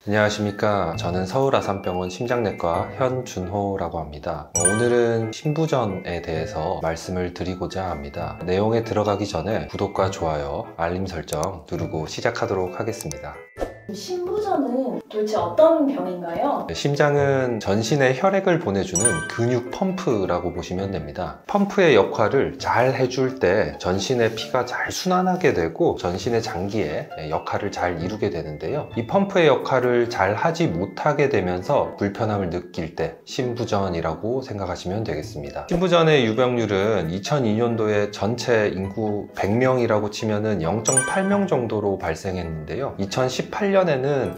안녕하십니까. 저는 서울아산병원 심장내과 현준호라고 합니다. 오늘은 신부전에 대해서 말씀을 드리고자 합니다. 내용에 들어가기 전에 구독과 좋아요, 알림 설정 누르고 시작하도록 하겠습니다. 신부전은 도대체 어떤 병인가요? 심장은 전신에 혈액을 보내주는 근육 펌프라고 보시면 됩니다. 펌프의 역할을 잘 해줄 때 전신의 피가 잘 순환하게 되고 전신의 장기의 역할을 잘 이루게 되는데요. 이 펌프의 역할을 잘 하지 못하게 되면서 불편함을 느낄 때 신부전이라고 생각하시면 되겠습니다. 신부전의 유병률은 2002년도에 전체 인구 100명이라고 치면은 0.8명 정도로 발생했는데요. 2018년에는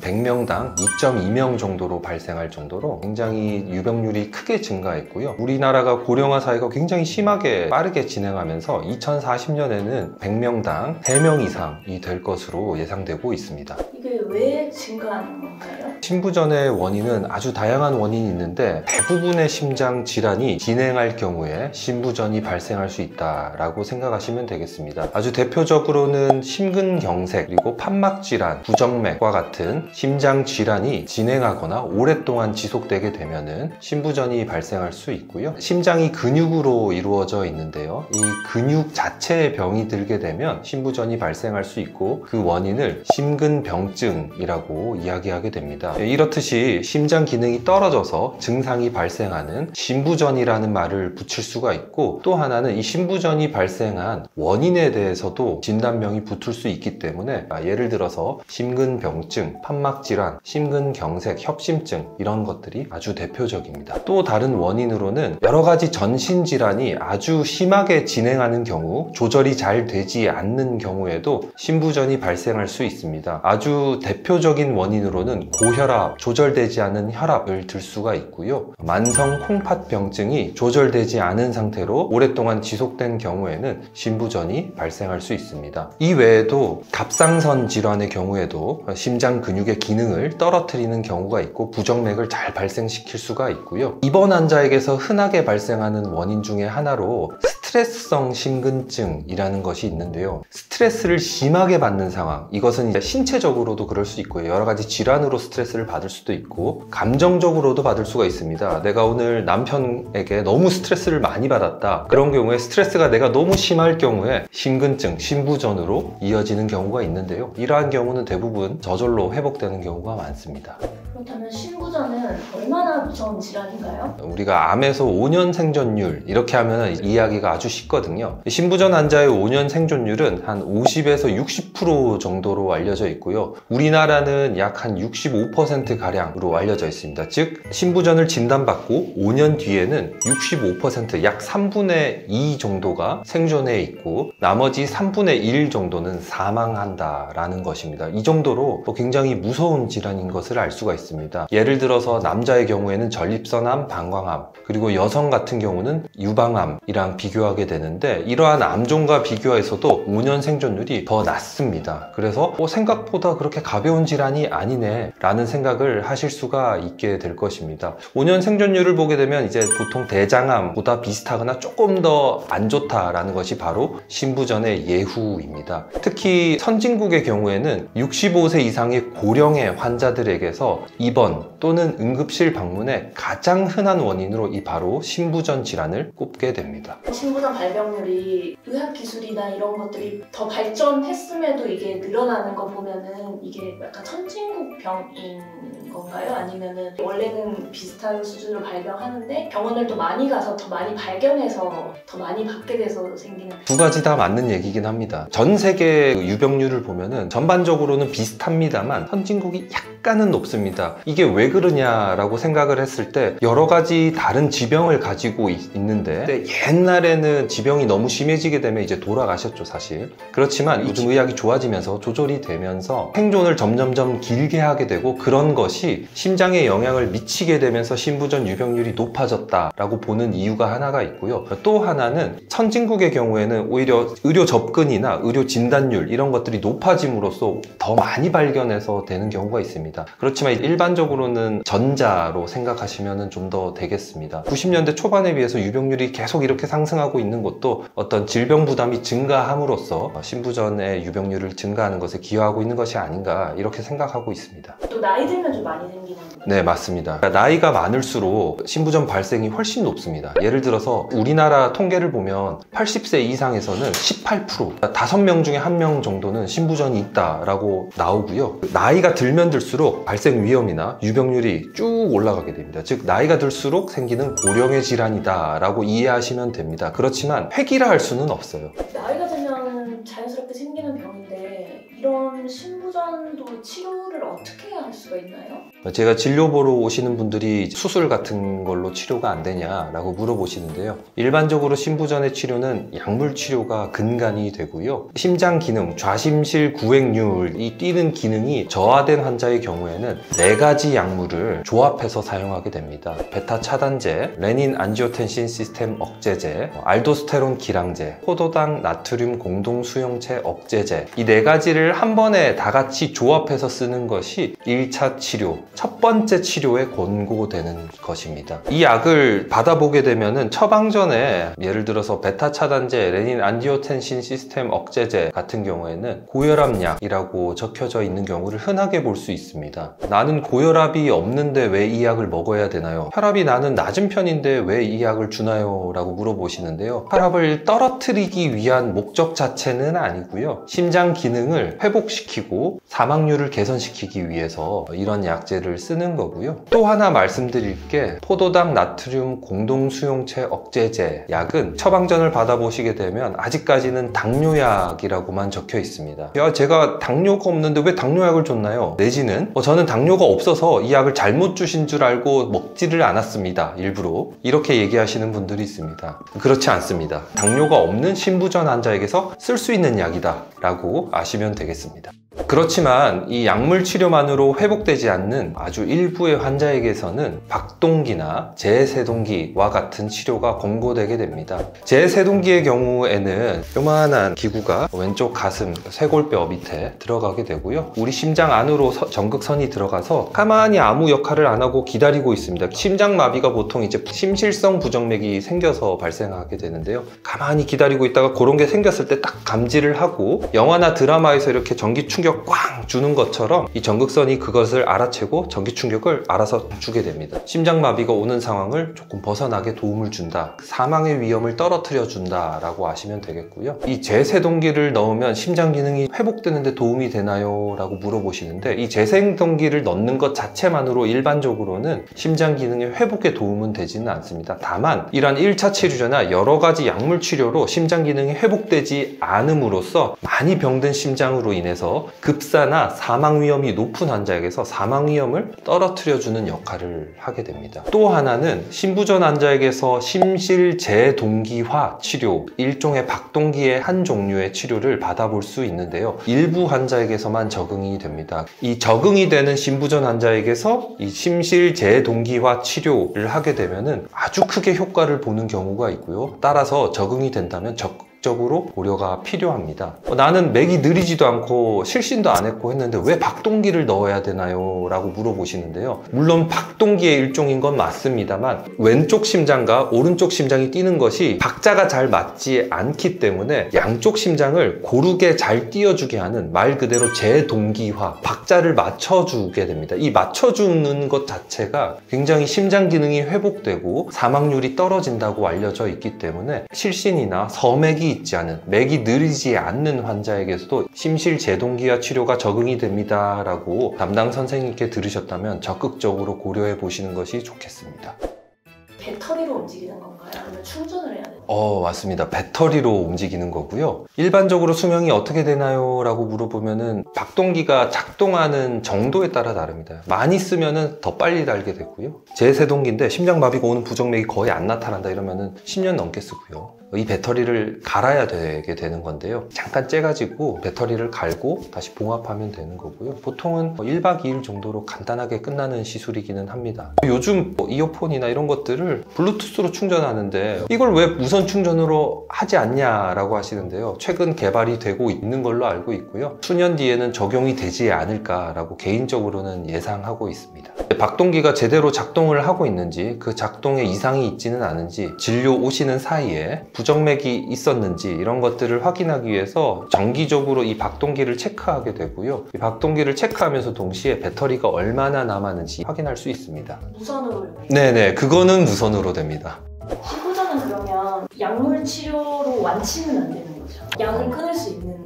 100명당 2.2명 정도로 발생할 정도로 굉장히 유병률이 크게 증가했고요. 우리나라가 고령화 사회가 굉장히 심하게 빠르게 진행하면서 2040년에는 100명당 3명 이상이 될 것으로 예상되고 있습니다. 이게 왜 증가하는 건가요? 신부전의 원인은 아주 다양한 원인이 있는데 대부분의 심장 질환이 진행할 경우에 신부전이 발생할 수 있다라고 생각하시면 되겠습니다. 아주 대표적으로는 심근경색, 그리고 판막질환, 부정맥과 같은 심장 질환이 진행하거나 오랫동안 지속되게 되면은 신부전이 발생할 수 있고요. 심장이 근육으로 이루어져 있는데요. 이 근육 자체에 병이 들게 되면 신부전이 발생할 수 있고 그 원인을 심근병증이라고 이야기하게 됩니다. 이렇듯이 심장 기능이 떨어져서 증상이 발생하는 신부전이라는 말을 붙일 수가 있고, 또 하나는 이 신부전이 발생한 원인에 대해서도 진단명이 붙을 수 있기 때문에 예를 들어서 심근병증, 판막질환, 심근경색, 협심증 이런 것들이 아주 대표적입니다. 또 다른 원인으로는 여러 가지 전신질환이 아주 심하게 진행하는 경우, 조절이 잘 되지 않는 경우에도 신부전이 발생할 수 있습니다. 아주 대표적인 원인으로는 고혈압, 조절되지 않은 혈압을 들 수가 있고요. 만성 콩팥병증이 조절되지 않은 상태로 오랫동안 지속된 경우에는 신부전이 발생할 수 있습니다. 이 외에도 갑상선 질환의 경우에도 심장 근육의 기능을 떨어뜨리는 경우가 있고 부정맥을 잘 발생시킬 수가 있고요. 입원 환자에게서 흔하게 발생하는 원인 중에 하나로 스트레스성 심근증이라는 것이 있는데요. 스트레스를 심하게 받는 상황, 이것은 이제 신체적으로도 그럴 수 있고요. 여러 가지 질환으로 스트레스를 받을 수도 있고 감정적으로도 받을 수가 있습니다. 내가 오늘 남편에게 너무 스트레스를 많이 받았다. 그런 경우에 스트레스가 내가 너무 심할 경우에 심근증, 신부전으로 이어지는 경우가 있는데요. 이러한 경우는 대부분 저절로 회복되는 경우가 많습니다. 그렇다면 신부전은 얼마나 무서운 질환인가요? 우리가 암에서 5년 생존율 이렇게 하면 이해하기가 아주 쉽거든요. 신부전 환자의 5년 생존율은 한 50에서 60% 정도로 알려져 있고요. 우리나라는 약 한 65%가량으로 알려져 있습니다. 즉 신부전을 진단받고 5년 뒤에는 65%, 약 3분의 2 정도가 생존해 있고 나머지 3분의 1 정도는 사망한다라는 것입니다. 이 정도로 굉장히 무서운 질환인 것을 알 수가 있습니다. 예를 들어서 남자의 경우에는 전립선암, 방광암, 그리고 여성 같은 경우는 유방암이랑 비교하게 되는데 이러한 암종과 비교해서도 5년 생존율이 더 낮습니다. 그래서 생각보다 그렇게 가벼운 질환이 아니네 라는 생각을 하실 수가 있게 될 것입니다. 5년 생존율을 보게 되면 이제 보통 대장암보다 비슷하거나 조금 더 안 좋다라는 것이 바로 신부전의 예후입니다. 특히 선진국의 경우에는 65세 이상의 고령의 환자들에게서 입원 또는 응급실 방문의 가장 흔한 원인으로 이 바로 신부전 질환을 꼽게 됩니다. 신부전 발병률이 의학기술이나 이런 것들이 더 발전했음에도 이게 늘어나는 거 보면은 이게 약간 선진국 병인 건가요? 아니면은 원래는 비슷한 수준으로 발병하는데 병원을 더 많이 가서 더 많이 발견해서 더 많이 받게 돼서 생기는 두 가지 다 맞는 얘기긴 합니다. 전 세계 유병률을 보면은 전반적으로는 비슷합니다만 선진국이 약간은 높습니다. 이게 왜 그러냐라고 생각을 했을 때 여러 가지 다른 지병을 가지고 있는데 옛날에는 지병이 너무 심해지게 되면 이제 돌아가셨죠, 사실. 그렇지만 요즘 의학이 좋아지면서 조절이 되면서 생존을 점점점 길게 하게 되고 그런 것이 것이 심장에 영향을 미치게 되면서 심부전 유병률이 높아졌다라고 보는 이유가 하나가 있고요. 또 하나는 선진국의 경우에는 오히려 의료 접근이나 의료 진단율 이런 것들이 높아짐으로써 더 많이 발견해서 되는 경우가 있습니다. 그렇지만 일반적으로는 전자로 생각하시면 좀 더 되겠습니다. 90년대 초반에 비해서 유병률이 계속 이렇게 상승하고 있는 것도 어떤 질병 부담이 증가함으로써 심부전의 유병률을 증가하는 것에 기여하고 있는 것이 아닌가 이렇게 생각하고 있습니다. 또 나이 들면 좀 많이 생기는 거예요? 네, 맞습니다. 나이가 많을수록 심부전 발생이 훨씬 높습니다. 예를 들어서 우리나라 통계를 보면 80세 이상에서는 18%, 5명 중에 1명 정도는 심부전이 있다라고 나오고요. 나이가 들면 들수록 발생 위험이나 유병률이 쭉 올라가게 됩니다. 즉 나이가 들수록 생기는 고령의 질환이다라고 이해하시면 됩니다. 그렇지만 획일화 할 수는 없어요. 나이가 들면 자연스럽게 생기는 병인데 이런 심부전도 치료를 어떻게 할 수가 있나요? 제가 진료 보러 오시는 분들이 수술 같은 걸로 치료가 안 되냐라고 물어보시는데요. 일반적으로 심부전의 치료는 약물 치료가 근간이 되고요. 심장 기능, 좌심실 구획률이 뛰는 기능이 저하된 환자의 경우에는 4가지 약물을 조합해서 사용하게 됩니다. 베타 차단제, 레닌 안지오텐신 시스템 억제제, 알도스테론 기량제, 포도당 나트륨 공동 수용체 억제제, 이 4가지를 한 번에 다 같이 조합해서 쓰는 것이 1차 치료, 첫 번째 치료에 권고되는 것입니다. 이 약을 받아보게 되면은 처방 전에 예를 들어서 베타 차단제, 레닌 안지오텐신 시스템 억제제 같은 경우에는 고혈압약이라고 적혀져 있는 경우를 흔하게 볼 수 있습니다. 나는 고혈압이 없는데 왜 이 약을 먹어야 되나요? 혈압이 나는 낮은 편인데 왜 이 약을 주나요? 라고 물어보시는데요. 혈압을 떨어뜨리기 위한 목적 자체는 아니고요. 심장 기능을 회복시키고 사망률을 개선시키기 위해서 이런 약제를 쓰는 거고요. 또 하나 말씀드릴 게 포도당 나트륨 공동 수용체 억제제 약은 처방전을 받아보시게 되면 아직까지는 당뇨약이라고만 적혀 있습니다. 야, 제가 당뇨가 없는데 왜 당뇨약을 줬나요? 내지는 저는 당뇨가 없어서 이 약을 잘못 주신 줄 알고 먹지를 않았습니다. 일부러 이렇게 얘기하시는 분들이 있습니다. 그렇지 않습니다. 당뇨가 없는 심부전 환자에게서 쓸 수 있는 약이다 라고 아시면 되겠습니다. 그렇지만 이 약물 치료만으로 회복되지 않는 아주 일부의 환자에게서는 박동기나 재세동기와 같은 치료가 권고되게 됩니다. 재세동기의 경우에는 요만한 기구가 왼쪽 가슴 쇄골뼈 밑에 들어가게 되고요. 우리 심장 안으로 전극선이 들어가서 가만히 아무 역할을 안 하고 기다리고 있습니다. 심장마비가 보통 이제 심실성 부정맥이 생겨서 발생하게 되는데요. 가만히 기다리고 있다가 그런 게 생겼을 때 딱 감지를 하고 영화나 드라마에서 이렇게 전기 충격 꽝 주는 것처럼 이 전극선이 그것을 알아채고 전기 충격을 알아서 주게 됩니다. 심장마비가 오는 상황을 조금 벗어나게 도움을 준다. 사망의 위험을 떨어뜨려 준다 라고 아시면 되겠고요. 이 재세동기를 넣으면 심장 기능이 회복되는데 도움이 되나요? 라고 물어보시는데 이 재세동기를 넣는 것 자체만으로 일반적으로는 심장 기능의 회복에 도움은 되지는 않습니다. 다만 이러한 1차 치료제나 여러 가지 약물 치료로 심장 기능이 회복되지 않음으로써 많이 병든 심장으로 인해서 급사나 사망 위험이 높은 환자에게서 사망 위험을 떨어뜨려주는 역할을 하게 됩니다. 또 하나는 심부전 환자에게서 심실 재동기화 치료, 일종의 박동기의 한 종류의 치료를 받아볼 수 있는데요. 일부 환자에게서만 적응이 됩니다. 이 적응이 되는 심부전 환자에게서 이 심실 재동기화 치료를 하게 되면은 아주 크게 효과를 보는 경우가 있고요. 따라서 적응이 된다면 적극적으로 고려가 필요합니다. 나는 맥이 느리지도 않고 실신도 안 했고 했는데 왜 박동기를 넣어야 되나요? 라고 물어보시는데요. 물론 박동기의 일종인 건 맞습니다만 왼쪽 심장과 오른쪽 심장이 뛰는 것이 박자가 잘 맞지 않기 때문에 양쪽 심장을 고르게 잘 뛰어주게 하는 말 그대로 재동기화, 박자를 맞춰주게 됩니다. 이 맞춰주는 것 자체가 굉장히 심장 기능이 회복되고 사망률이 떨어진다고 알려져 있기 때문에 실신이나 서맥이 있지 않은, 맥이 느리지 않는 환자에게서도 심실 재동기화 치료가 적응이 됩니다 라고 담당 선생님께 들으셨다면 적극적으로 고려해 보시는 것이 좋겠습니다. 베타 배터리로 움직이는 건가요? 아니면 충전을 해야 되나요? 맞습니다. 배터리로 움직이는 거고요. 일반적으로 수명이 어떻게 되나요? 라고 물어보면은 박동기가 작동하는 정도에 따라 다릅니다. 많이 쓰면은 더 빨리 달게 되고요. 제세동기인데 심장마비가 오는 부정맥이 거의 안 나타난다 이러면은 10년 넘게 쓰고요. 이 배터리를 갈아야 되게 되는 건데요. 잠깐 째가지고 배터리를 갈고 다시 봉합하면 되는 거고요. 보통은 1박 2일 정도로 간단하게 끝나는 시술이기는 합니다. 요즘 이어폰이나 이런 것들을 블루투스로 충전하는데 이걸 왜 무선 충전으로 하지 않냐라고 하시는데요. 최근 개발이 되고 있는 걸로 알고 있고요. 수년 뒤에는 적용이 되지 않을까라고 개인적으로는 예상하고 있습니다. 박동기가 제대로 작동을 하고 있는지, 그 작동에 이상이 있지는 않은지, 진료 오시는 사이에 부정맥이 있었는지 이런 것들을 확인하기 위해서 정기적으로 이 박동기를 체크하게 되고요. 이 박동기를 체크하면서 동시에 배터리가 얼마나 남았는지 확인할 수 있습니다. 무선으로요? 네네, 그거는 무선으로 됩니다. 신부전은 그러면 약물 치료로 완치는 안 되는 거죠? 약을 끊을 수 있는지?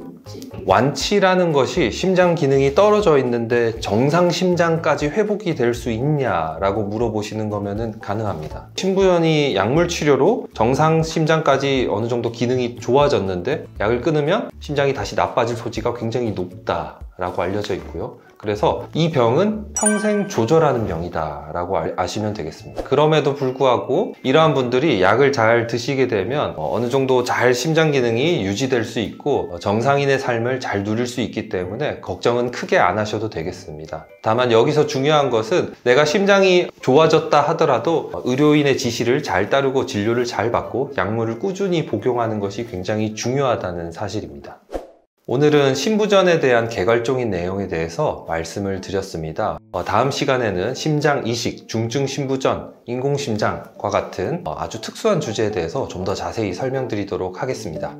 완치라는 것이 심장 기능이 떨어져 있는데 정상 심장까지 회복이 될 수 있냐라고 물어보시는 거면은 가능합니다. 심부전이 약물 치료로 정상 심장까지 어느 정도 기능이 좋아졌는데 약을 끊으면 심장이 다시 나빠질 소지가 굉장히 높다라고 알려져 있고요. 그래서 이 병은 평생 조절하는 병이다 라고 아시면 되겠습니다. 그럼에도 불구하고 이러한 분들이 약을 잘 드시게 되면 어느 정도 잘 심장 기능이 유지될 수 있고 정상인의 삶을 잘 누릴 수 있기 때문에 걱정은 크게 안 하셔도 되겠습니다. 다만 여기서 중요한 것은 내가 심장이 좋아졌다 하더라도 의료인의 지시를 잘 따르고 진료를 잘 받고 약물을 꾸준히 복용하는 것이 굉장히 중요하다는 사실입니다. 오늘은 신부전에 대한 개괄적인 내용에 대해서 말씀을 드렸습니다. 다음 시간에는 심장 이식, 중증 신부전, 인공심장과 같은 아주 특수한 주제에 대해서 좀 더 자세히 설명드리도록 하겠습니다.